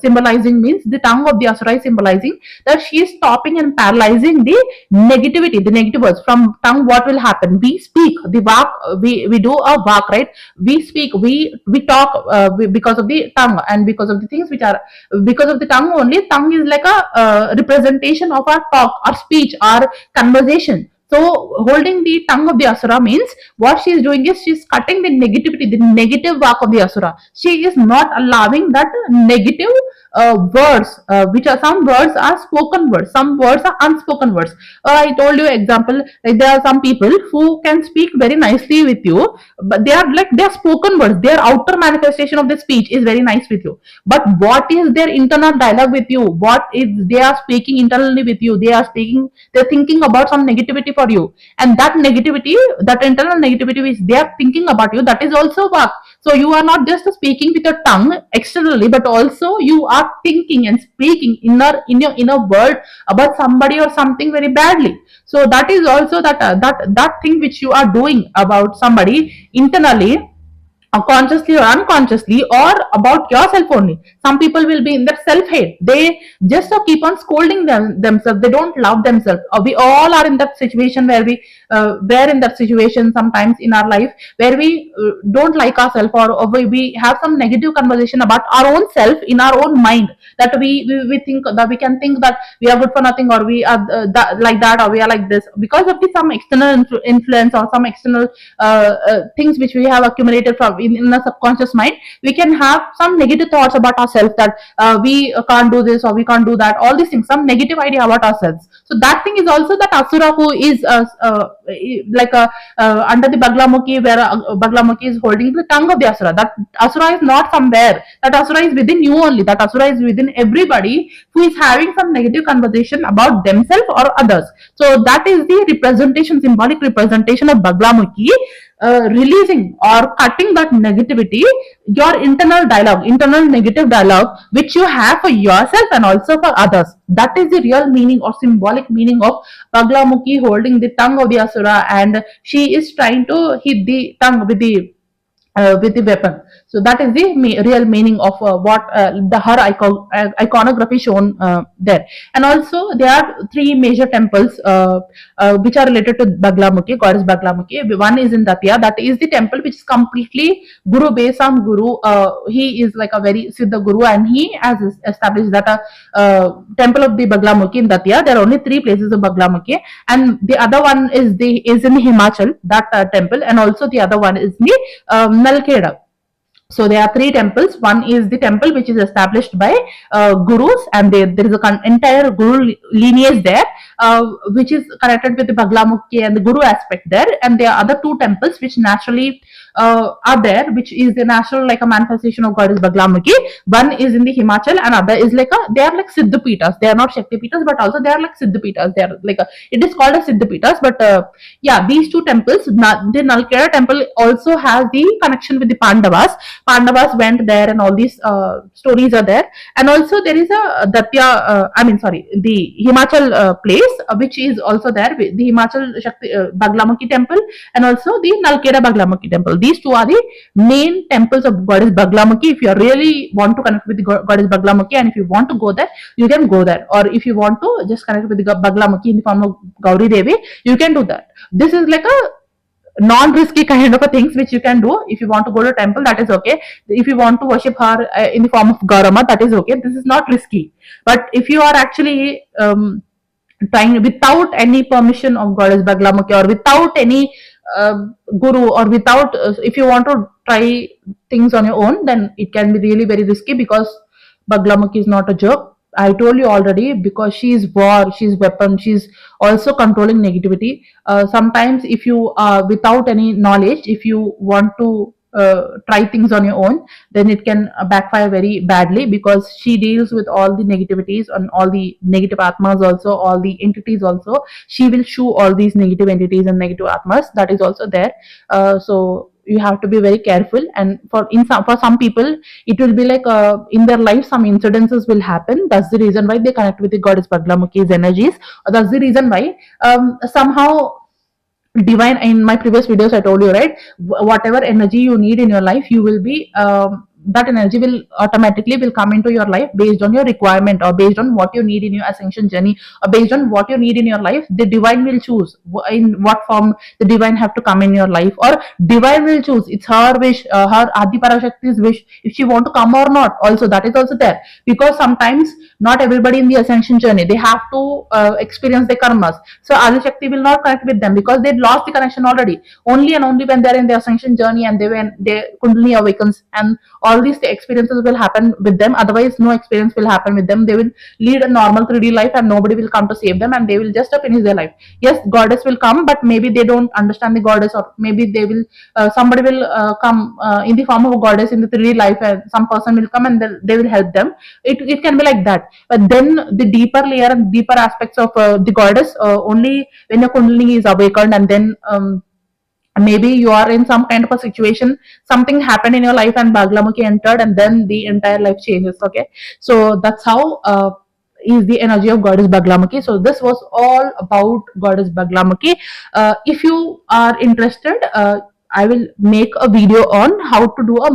symbolizing? Means the tongue of the asura is symbolizing that she is stopping and paralyzing the negativity, the negative words. From tongue, what will happen? We speak the vak, we do a vak, right? We speak, we talk because of the tongue, and because of the things which are because of the tongue only. Tongue is like a representation of our talk, our speech, our conversation. So holding the tongue of the asura means what she is doing is she is cutting the negativity, the negative work of the asura. She is not allowing that negative words, which are, some words are spoken words, some words are unspoken words. I told you example, like there are some people who can speak very nicely with you, but they are spoken words. Their outer manifestation of the speech is very nice with you, but what is their internal dialogue with you? What is they are speaking internally with you? They're thinking about some negativity for you, and that negativity, that internal negativity which they are thinking about you, that is also work. So you are not just speaking with your tongue externally, but also you are thinking and speaking in your inner world about somebody or something very badly. So that is also that thing which you are doing about somebody internally, consciously or unconsciously, or about yourself only. Some people will be in that self-hate. They just keep on scolding themselves. They don't love themselves. We all are in that situation where we're in that situation sometimes in our life, where we don't like ourselves, or we have some negative conversation about our own self in our own mind, that we think that we can think that we are good for nothing, or we are like that, or we are like this, because of some external influence, or some external things which we have accumulated from in the subconscious mind. We can have some negative thoughts about ourselves, that we can't do this or we can't do that, all these things, some negative idea about ourselves. So that thing is also that asura who is like under the Baglamukhi, where Baglamukhi is holding the tongue of the asura. That asura is not somewhere, that asura is within you only, that asura is within everybody who is having some negative conversation about themselves or others. So that is the representation, symbolic representation of Baglamukhi, releasing or cutting that negativity, your internal dialogue, internal negative dialogue, which you have for yourself and also for others. That is the real meaning or symbolic meaning of Baglamukhi holding the tongue of the asura, and she is trying to hit the tongue with the weapon. So that is the real meaning of what the her iconography shown there. And also there are three major temples which are related to Baglamukhi, goddess Baglamukhi. One is in Datia, that is the temple which is completely Guru based on Guru. He is like a very Siddha Guru, and he has established that temple of the Baglamukhi in Datia. There are only three places of Baglamukhi, and the other one is in Himachal, that temple, and also the other one is the Nalkheda. So there are three temples. One is the temple which is established by gurus, and there is an entire guru lineage there, which is connected with the Baglamukhi and the guru aspect there. And there are other two temples which naturally are there, which is the natural like a manifestation of goddess Baglamukhi. One is in the Himachal, and other is like they are like Siddhapitas. They are not Shaktipitas, but also they are like Siddhapitas. They are like it is called as Siddhapitas, but yeah, these two temples, the Nalkheda temple also has the connection with the Pandavas. Pandavas went there, and all these stories are there. And also there is a the Himachal place which is also there, the Himachal Baglamukhi temple, and also the Nalkheda Baglamukhi temple. These two are the main temples of goddess Baglamukhi. If you really want to connect with the goddess Baglamukhi, and if you want to go there, you can go there. Or if you want to just connect with the Baglamukhi in the form of Gauri Devi, you can do that. This is like a non-risky kind of a things which you can do. If you want to go to a temple, that is okay. If you want to worship her in the form of Gaurama, that is okay. This is not risky. But if you are actually trying without any permission of goddess Baglamukhi, or without any guru, or without if you want to try things on your own, then it can be really very risky, because Baglamukhi is not a joke. I told you already, because she is war, she is weapon, she is also controlling negativity. Sometimes if you without any knowledge, if you want to try things on your own, then it can backfire very badly, because she deals with all the negativities and all the negative atmas, also all the entities. Also she will shoo all these negative entities and negative atmas, that is also there. So you have to be very careful. And for some people, it will be like in their life some incidences will happen. That's the reason why they connect with the goddess Baglamukhi's energies. That's the reason why somehow divine, in my previous videos I told you, right, whatever energy you need in your life, you will be that energy will automatically will come into your life based on your requirement, or based on what you need in your ascension journey, or based on what you need in your life. The divine will choose in what form the divine have to come in your life, or divine will choose. It's her wish, her Adi Parashakti's wish, if she want to come or not. Also that is also there, because sometimes not everybody in the ascension journey, they have to experience the karmas. So Adi Shakti will not connect with them, because they lost the connection already. Only and only when they're in the ascension journey, and when their Kundalini awakens, and all these experiences will happen with them. Otherwise no experience will happen with them. They will lead a normal 3D life, and nobody will come to save them, and they will just finish their life. Yes, goddess will come, but maybe they don't understand the goddess, or maybe they will somebody will come in the form of a goddess in the 3D life, and some person will come and they will help them. It can be like that. But then the deeper layer and deeper aspects of the goddess, only when your Kundalini is awakened, and then maybe you are in some kind of a situation, something happened in your life, and Baglamukhi entered, and then the entire life changes. Okay, so that's how is the energy of goddess Baglamukhi. So this was all about goddess Baglamukhi. If you are interested, I will make a video on how to do a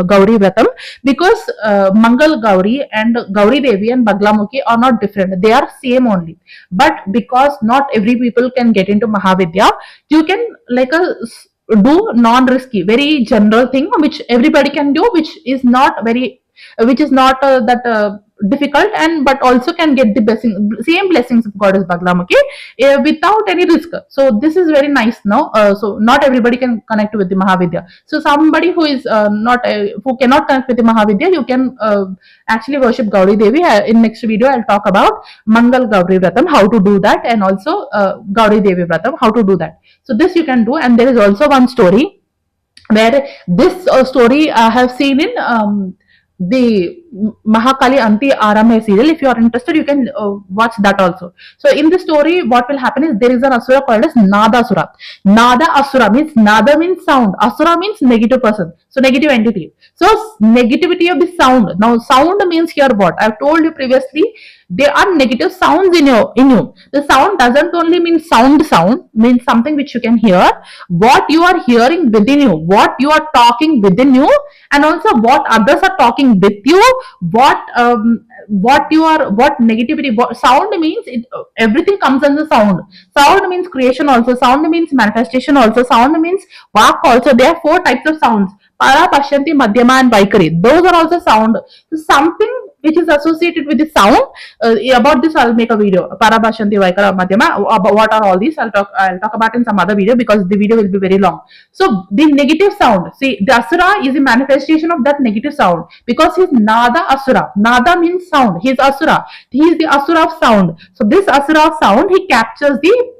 Gauri Vratam, because Mangal Gauri and Gauri Devi and Baglamukhi are not different. They are same only. But because not every people can get into Mahavidya, you can like a do non-risky, very general thing which everybody can do, which is not that difficult, and but also can get the same blessings of Goddess Baglamukhi without any risk. So this is very nice now. So not everybody can connect with the Mahavidya. So somebody who is not who cannot connect with the Mahavidya, you can actually worship Gauri Devi. In next video, I'll talk about Mangal Gauri Vratam, how to do that, and also Gauri Devi Vratam, how to do that. So this you can do, and there is also one story where this story I have seen in the Mahakali Anti Arame serial. If you are interested, you can watch that also. So in the story, what will happen is there is an Asura called as Nadasura. Nada Asura means Nada means sound. Asura means negative person. So negative entity. So negativity of the sound. Now sound means here what? I've told you previously, there are negative sounds in you. The sound doesn't only mean sound means something which you can hear, what you are hearing within you, what you are talking within you, and also what others are talking with you, what negativity. Sound means everything comes under sound. Sound means creation also, sound means manifestation also, sound means vak also. There are 4 types of sounds: para, pashyanti, madhyama, and vaikari. Those are also sound. So something which is associated with the sound. About this, I'll make a video. Para, pashyanti, vaikara, madhyama. About what are all these? I'll talk about in some other video, because the video will be very long. So the negative sound. See, the Asura is a manifestation of that negative sound, because he's Nada Asura. Nada means sound. He's Asura. He is the Asura of sound. So this Asura of sound, he captures the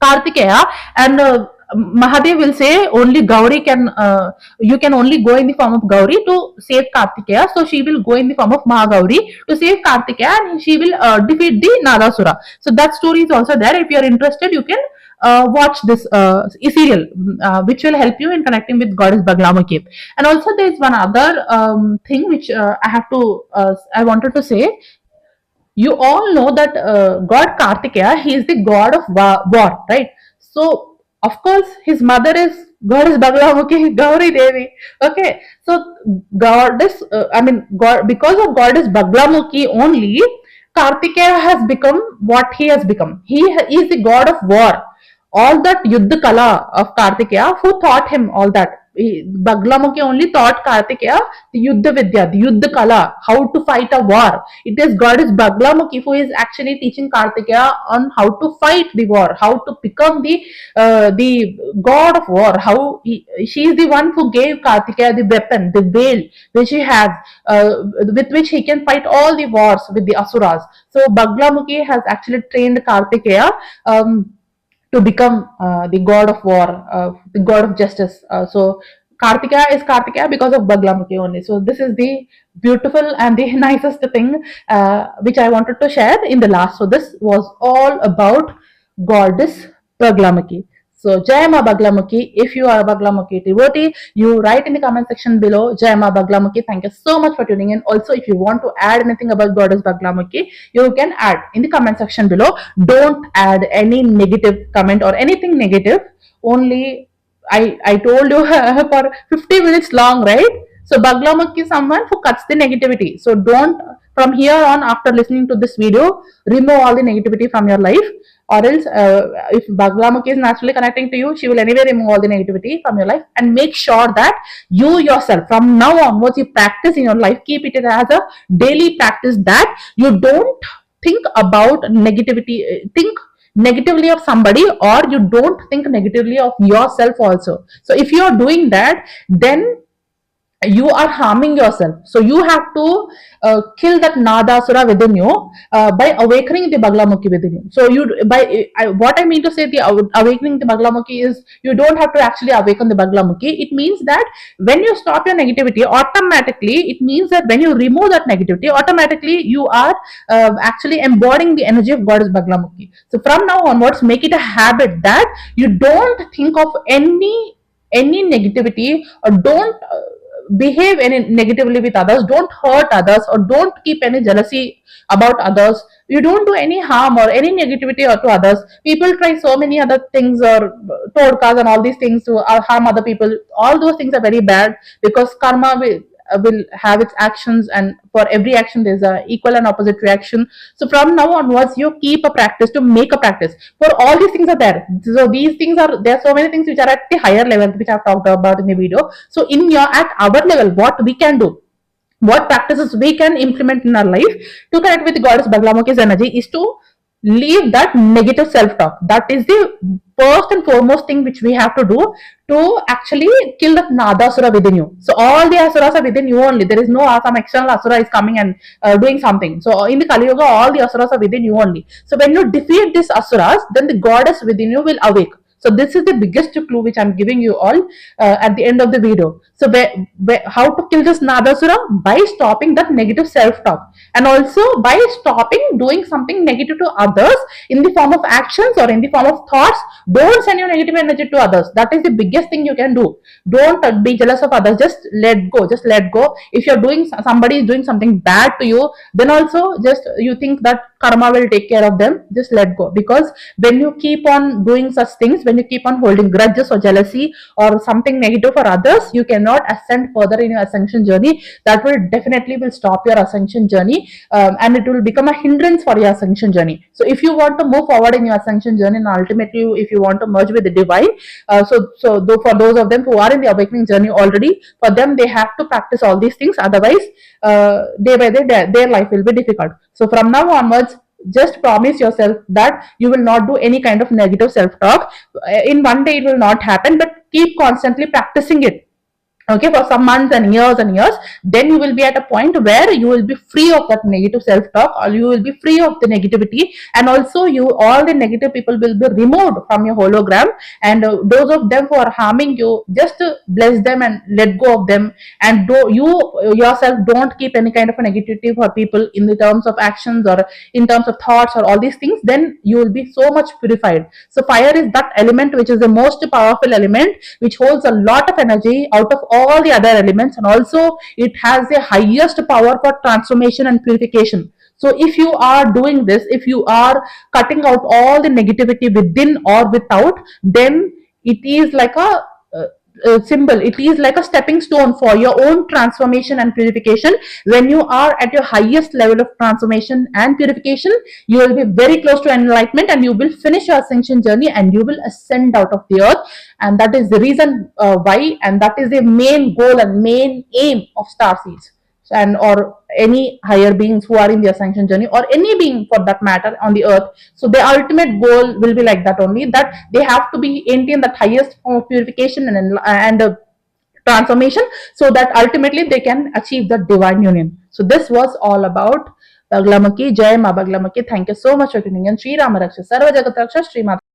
Kartikeya, and Mahadev will say only Gauri can, you can only go in the form of Gauri to save Kartikeya. So she will go in the form of Mahagauri to save Kartikeya, and she will defeat the Nadasura. So that story is also there. If you are interested, you can watch this serial, which will help you in connecting with Goddess Baglamukhi. And also there is one other thing which I wanted to say. You all know that God Kartikeya, he is the god of war, right? So of course, his mother is Goddess Baglamukhi, Gauri Devi. Okay, so goddess, God, because of Goddess Baglamukhi only, Kartikeya has become what he has become. He is the god of war. All that Yuddha Kala of Kartikeya, who taught him all that? Baglamukhi only taught Kartikeya the Yuddha Vidya, the Yuddha Kala, how to fight a war. It is Goddess Baglamukhi who is actually teaching Kartikeya on how to fight the war, how to become the god of war. She is the one who gave Kartikeya the weapon, the veil which he has, with which he can fight all the wars with the Asuras. So Baglamukhi has actually trained Kartikeya to become the god of war, the god of justice. So Kartikeya is Kartikeya because of Baglamukhi only. So this is the beautiful and the nicest thing which I wanted to share in the last. So this was all about Goddess Baglamukhi. So Jai Ma Baglamukhi. If you are a Baglamukhi devotee, you write in the comment section below Jai Ma Baglamukhi. Thank you so much for tuning in. Also, if you want to add anything about Goddess Baglamukhi, you can add in the comment section below. Don't add any negative comment or anything negative. Only I told you for 50 minutes long, right? So Baglamukhi is someone who cuts the negativity. So don't, from here on, after listening to this video, remove all the negativity from your life. Or else, if Baglamukhi is naturally connecting to you, she will anyway remove all the negativity from your life. And make sure that you yourself, from now on, what you practice in your life, keep it as a daily practice, that you don't think about negativity, think negatively of somebody, or you don't think negatively of yourself also. So if you are doing that, then you are harming yourself. So you have to kill that Nadasura within you by awakening the Baglamukhi within you. So what I mean to say, the awakening the Baglamukhi is, you don't have to actually awaken the Baglamukhi. It means that when you stop your negativity, automatically, it means that when you remove that negativity, automatically you are actually embodying the energy of Goddess Baglamukhi. So from now onwards, make it a habit that you don't think of any negativity, or don't behave any negatively with others, don't hurt others, or don't keep any jealousy about others. You don't do any harm or any negativity to others. People try so many other things, or podcasts and all these things to harm other people. All those things are very bad, because karma will have its actions, and for every action there's a equal and opposite reaction. So from now onwards, you keep a practice to make a practice for all these things are there. So these things are there, so many things which are at the higher level, which I've talked about in the video. So in your at our level, what we can do, what practices we can implement in our life to connect with goddess Baglamuki's energy, is to leave that negative self-talk. That is the first and foremost thing which we have to do to actually kill that nadasura within you. So all the asuras are within you only. There is no some external asura is coming and doing something. So in the Kali Yuga, all the asuras are within you only. So when you defeat these asuras, then the goddess within you will awake. So this is the biggest clue which I'm giving you all at the end of the video. So how to kill this Nadasura? By stopping that negative self-talk, and also by stopping doing something negative to others in the form of actions or in the form of thoughts. Don't send your negative energy to others. That is the biggest thing you can do. Don't be jealous of others. Just let go. Just let go. If you're doing, somebody is doing something bad to you, then also just you think that karma will take care of them. Just let go, because when you keep on doing such things, when you keep on holding grudges or jealousy or something negative for others, you cannot ascend further in your ascension journey. That will definitely will stop your ascension journey, and it will become a hindrance for your ascension journey. So if you want to move forward in your ascension journey, and ultimately if you want to merge with the divine, for those of them who are in the awakening journey already, for them they have to practice all these things. Otherwise, day by day their life will be difficult. So from now onwards, just promise yourself that you will not do any kind of negative self-talk. In one day it will not happen, but keep constantly practicing it, okay, for some months and years, then you will be at a point where you will be free of that negative self-talk, or you will be free of the negativity, and also all the negative people will be removed from your hologram, and those of them who are harming you, just bless them and let go of them, and you yourself don't keep any kind of a negativity for people in the terms of actions or in terms of thoughts or all these things. Then you will be so much purified. So fire is that element which is the most powerful element, which holds a lot of energy out of all the other elements, and also it has the highest power for transformation and purification. So if you are doing this, if you are cutting out all the negativity within or without, then it is like a symbol, it is like a stepping stone for your own transformation and purification. When you are at your highest level of transformation and purification, you will be very close to enlightenment, and you will finish your ascension journey, and you will ascend out of the earth. And that is the reason why, and that is the main goal and main aim of star seeds and or any higher beings who are in the ascension journey, or any being for that matter on the earth. So the ultimate goal will be like that only, that they have to be in that highest form of purification and transformation, so that ultimately they can achieve the divine union. So this was all about Baglamaki. Jai Ma Baglamaki. Thank you so much for tuning in. Sri Rama Raksha Sarva Jagat Raksha. Sri Mata.